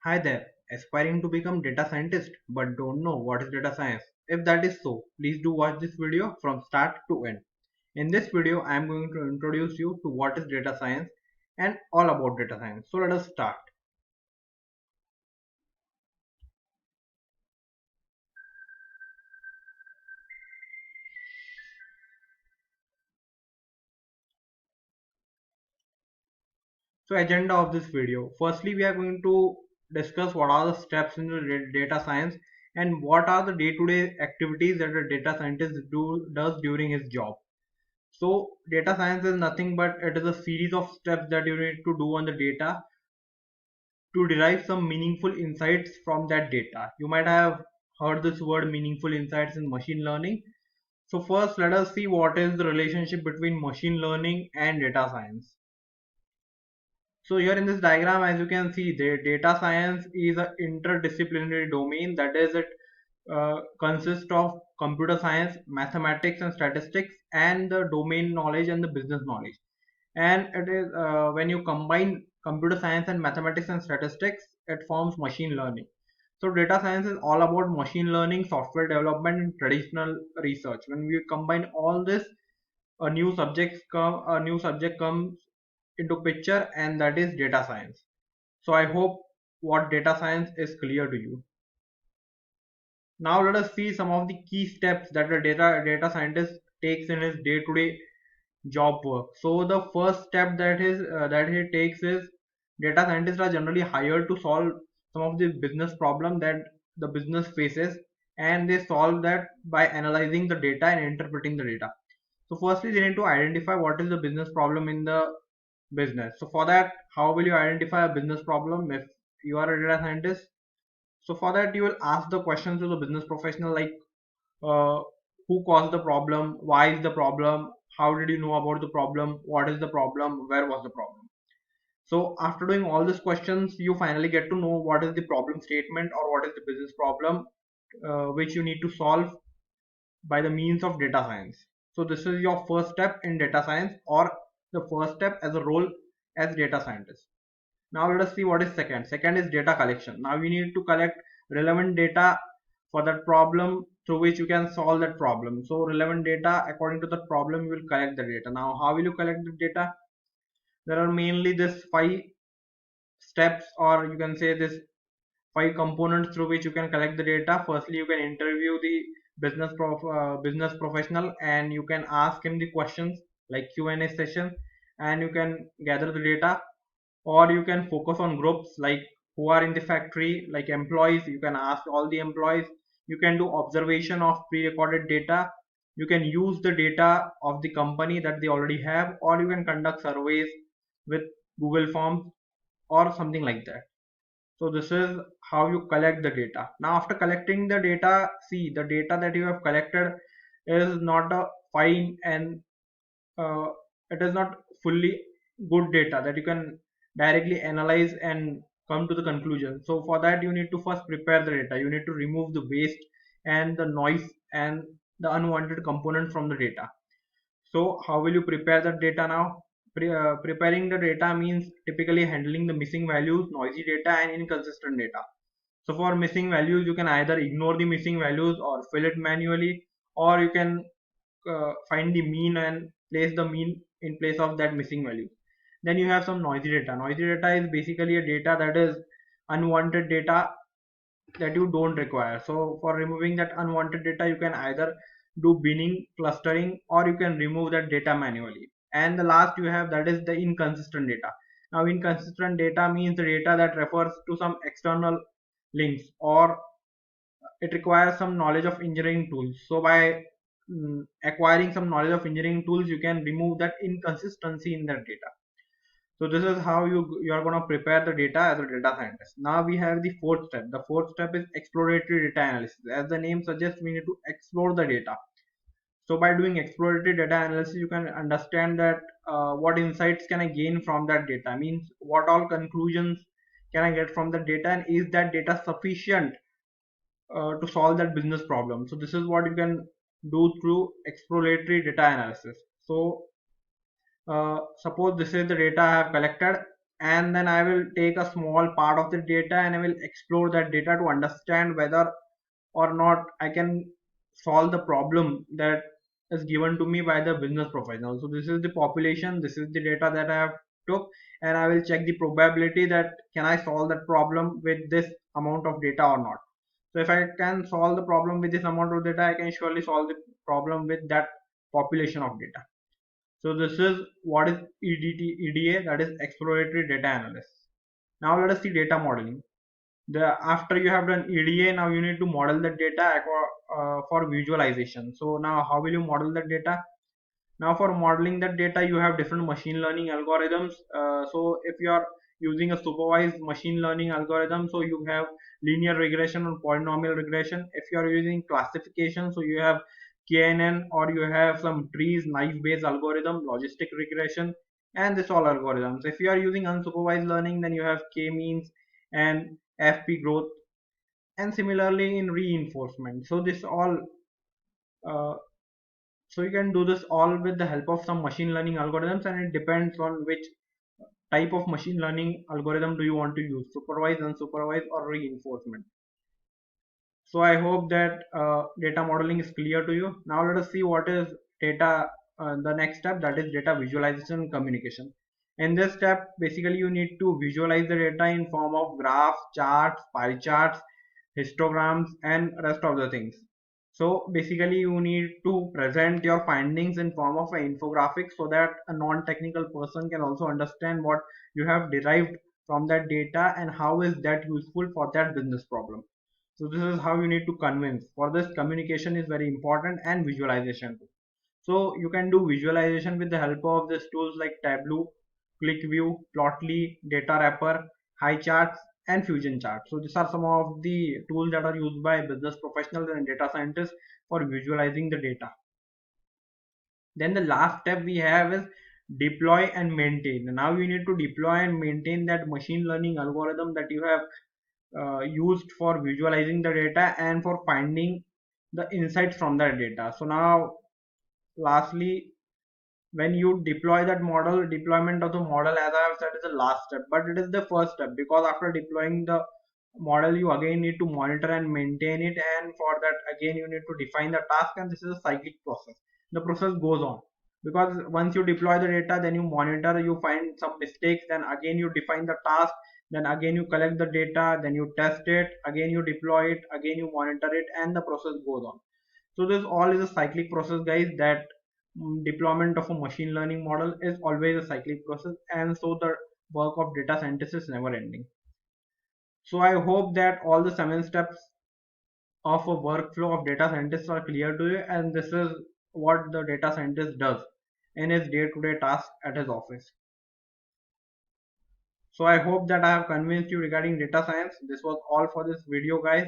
Hi there, aspiring to become data scientist but don't know what is data science. If that is so, please do watch this video from start to end. In this video, I am going to introduce you to what is data science and all about data science. So let us start. So agenda of this video. Firstly, we are going to discuss what are the steps in the data science and what are the day-to-day activities that a data scientist does during his job. So data science is nothing but it is a series of steps that you need to do on the data to derive some meaningful insights from that data. You might have heard this word meaningful insights in machine learning. So first let us see what is the relationship between machine learning and data science. So here in this diagram, as you can see, the data science is an interdisciplinary domain, that is it consists of computer science, mathematics and statistics, and the domain knowledge and the business knowledge. And it is when you combine computer science and mathematics and statistics, it forms machine learning. So data science is all about machine learning, software development and traditional research. When we combine all this, a new subject comes into picture, and that is data science. So I hope what data science is clear to you. Now let us see some of the key steps that a data scientist takes in his day-to-day job work. So the first step that he takes is data scientists are generally hired to solve some of the business problem that the business faces, and they solve that by analyzing the data and interpreting the data. So firstly, they need to identify what is the business problem in the business. So for that, how will you identify a business problem if you are a data scientist? So for that, you will ask the questions to the business professional like uh, who caused the problem, why is the problem, how did you know about the problem, what is the problem, where was the problem. So after doing all these questions, you finally get to know what is the problem statement or what is the business problem which you need to solve by the means of data science. So this is your first step in data science, or the first step as a role as data scientist. Now let us see what is second. Second is data collection. Now you need to collect relevant data for that problem through which you can solve that problem. So relevant data according to the problem, you will collect the data. Now how will you collect the data? There are mainly this five steps, or you can say this five components through which you can collect the data. Firstly, you can interview the business professional, and you can ask him the questions like Q&A session, and you can gather the data. Or you can focus on groups like who are in the factory, like employees. You can ask all the employees. You can do observation of pre-recorded data. You can use the data of the company that they already have, or you can conduct surveys with Google Forms or something like that. So this is how you collect the data. Now after collecting the data, see, the data that you have collected is not a fine, and uh, it is not fully good data that you can directly analyze and come to the conclusion. So for that, you need to first prepare the data. You need to remove the waste and the noise and the unwanted components from the data. So how will you prepare that data now? Preparing the data means typically handling the missing values, noisy data and inconsistent data. So for missing values, you can either ignore the missing values or fill it manually, or you can find the mean and place the mean in place of that missing value. Then you have some noisy data. Noisy data is basically a data that is unwanted data that you don't require. So for removing that unwanted data, you can either do binning, clustering, or you can remove that data manually. And the last you have, that is the inconsistent data. Now inconsistent data means the data that refers to some external links, or it requires some knowledge of engineering tools. So by acquiring some knowledge of engineering tools, you can remove that inconsistency in that data. So this is how you are going to prepare the data as a data scientist. Now we have the fourth step. The fourth step is exploratory data analysis. As the name suggests, we need to explore the data. So by doing exploratory data analysis, you can understand that what insights can I gain from that data, means what all conclusions can I get from the data, and is that data sufficient to solve that business problem. So this is what you can do through exploratory data analysis. So suppose this is the data I have collected, and then I will take a small part of the data and I will explore that data to understand whether or not I can solve the problem that is given to me by the business professional. So this is the population, this is the data that I have took, and I will check the probability that can I solve that problem with this amount of data or not. So if I can solve the problem with this amount of data, I can surely solve the problem with that population of data. So this is what is EDA, that is exploratory data analysis. Now let us see data modeling. After you have done EDA, now you need to model the data for visualization. So now how will you model the data? Now for modeling that data, you have different machine learning algorithms. So if you are using a supervised machine learning algorithm, so you have linear regression or polynomial regression. If you are using classification, so you have KNN, or you have some trees naive Bayes algorithm, logistic regression, and this all algorithms. If you are using unsupervised learning, then you have k-means and FP growth, and similarly in reinforcement. So this all uh, so you can do this all with the help of some machine learning algorithms, and it depends on which type of machine learning algorithm do you want to use, supervised, unsupervised, or reinforcement. So I hope that data modeling is clear to you. Now let us see what is data, the next step, that is data visualization and communication. In this step, basically you need to visualize the data in form of graphs, charts, pie charts, histograms, and rest of the things. So basically you need to present your findings in form of an infographic so that a non-technical person can also understand what you have derived from that data and how is that useful for that business problem. So this is how you need to convince. For this, communication is very important, and visualization too. So you can do visualization with the help of these tools like Tableau, ClickView, Plotly, Data Wrapper, HighCharts, and Fusion Charts. So these are some of the tools that are used by business professionals and data scientists for visualizing the data. Then the last step we have is deploy and maintain. Now you need to deploy and maintain that machine learning algorithm that you have used for visualizing the data and for finding the insights from that data. So now lastly, when you deploy that model, deployment of the model, as I have said, is the last step, but it is the first step, because after deploying the model you again need to monitor and maintain it, and for that again you need to define the task, and this is a cyclic process. The process goes on, because once you deploy the data, then you monitor, you find some mistakes, then again you define the task, then again you collect the data, then you test it, again you deploy it, again you monitor it, and the process goes on. So this all is a cyclic process, guys, that deployment of a machine learning model is always a cyclic process, and so the work of data scientists is never ending. So I hope that all the 7 steps of a workflow of data scientists are clear to you, and this is what the data scientist does in his day-to-day task at his office. So I hope that I have convinced you regarding data science. This was all for this video, guys.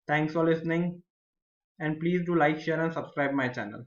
Thanks for listening, and please do like, share, and subscribe my channel.